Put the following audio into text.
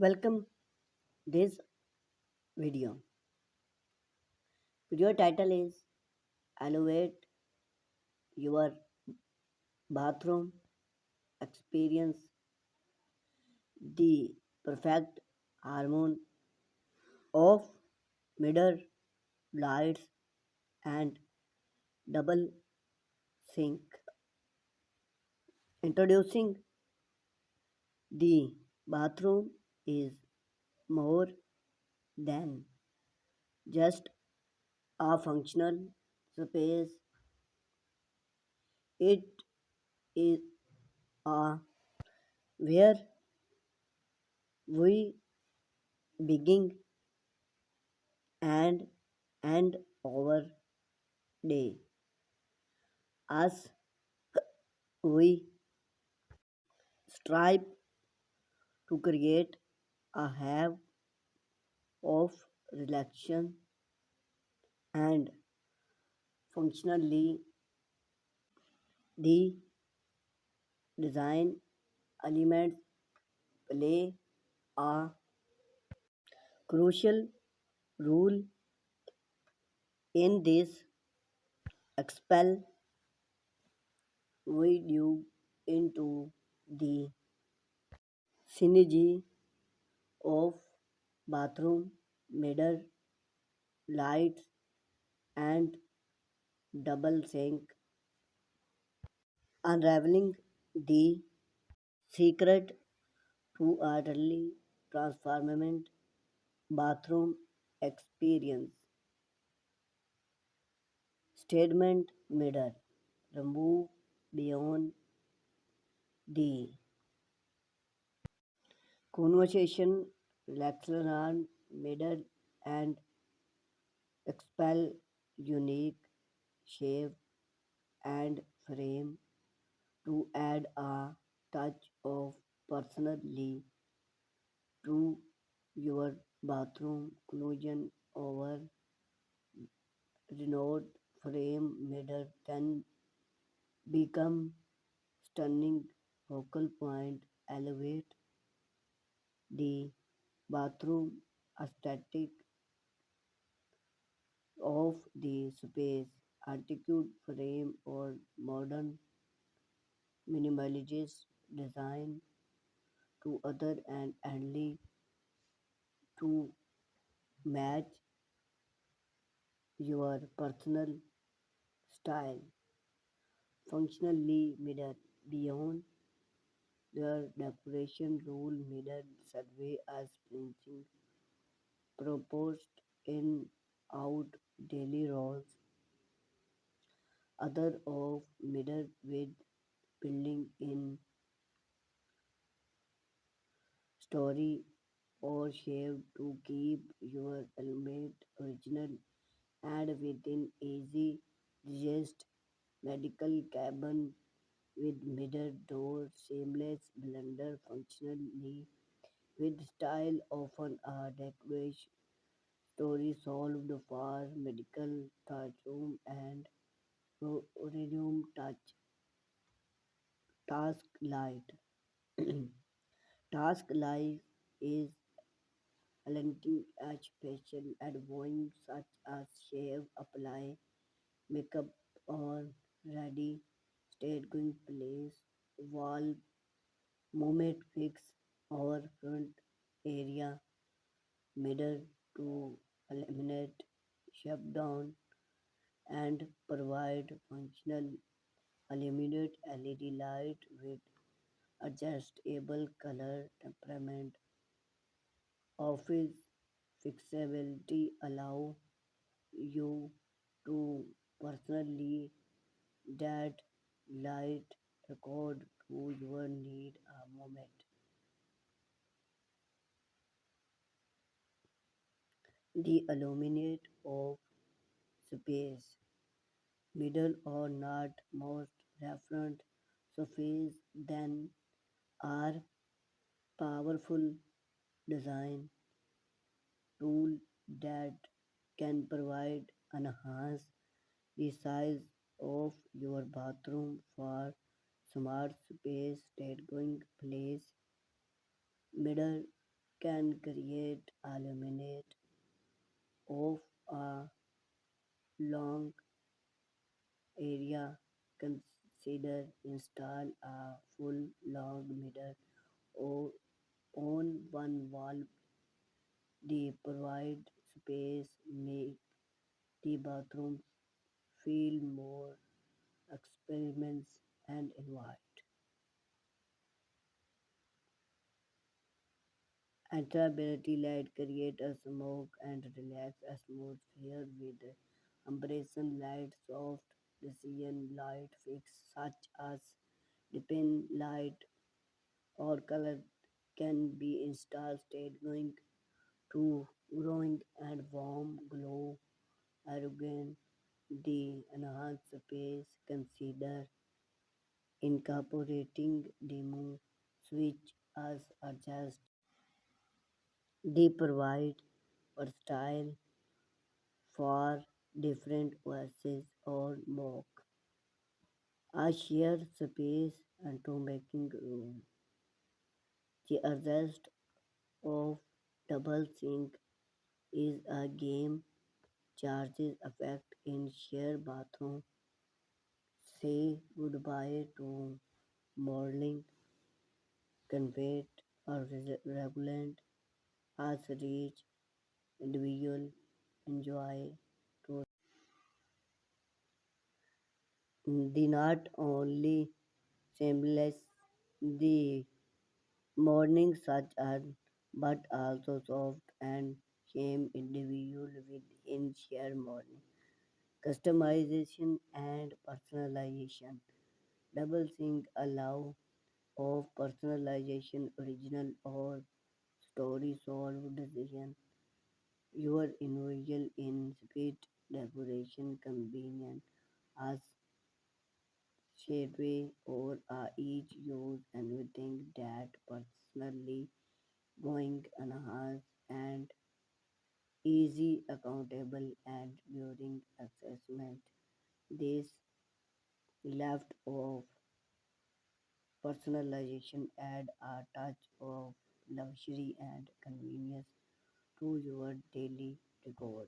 Welcome this video. Video title is Elevate Your Bathroom Experience, the perfect harmony of mirror, lights and double sink. Introducing the bathroom is more than just a functional space. It is a where we begin and end our day. As we strive to create a have of relaxation and functionally, the design elements play a crucial role in this. Expel we due into the synergy of bathroom, mirror, lights, and double sink, unraveling the secret to a really transformative bathroom experience. Statement mirror. Remove beyond the conversation, relaxation mirror and expel unique shape and frame to add a touch of personally to your bathroom conclusion over renowned frame mirror then become stunning focal point, elevate the bathroom aesthetic of the space, articulate frame or modern minimalist design to other and only to match your personal style. Functionally mirror beyond their decoration rule mirror survey as printing proposed in out daily roles, other of mirror with building in story or shape to keep your element original and within easy digest medical cabin with mirror door seamless blender functionally with style often a decoration story solved for medical bathroom and room touch task light. Task light is alenting edge facial advoing such as shave, apply, makeup on ready, state going place, wall, moment fix, or front area, mirror to eliminate, shut down, and provide functional illuminate LED light with adjustable color temperament. Office fixability allow you to personally that light record to your need a moment. The illuminate of space, middle or not most referent surface then are powerful design tool that can provide enhance the size of your bathroom for smart space that going place mirror can create illuminate of a long area. Consider install a full long mirror or on one wall. They provide space, make the bathrooms feel more experiments and invite. Enterability light create a smoke and relax atmosphere with ambient light, soft decision light fix such as dipping light or color can be installed state going to growing and warm glow arrogant the enhanced space consider incorporating demo switch as adjust. They provide versatile for different voices or mock. A shared space and to making room. The arrest of double sink is a game charges effect in shared bathroom. Say goodbye to modeling, convert or regulate as reach individual enjoy to the not only seamless the morning such as but also soft and same individual within share morning. Customization and personalization. Double sync allow of personalization original or story solved decision. Your individual in speed decoration convenient as shadeway or each use anything that personally going enhance and easy accountable and during assessment. This left of personalization add a touch of luxury and convenience to your daily decor.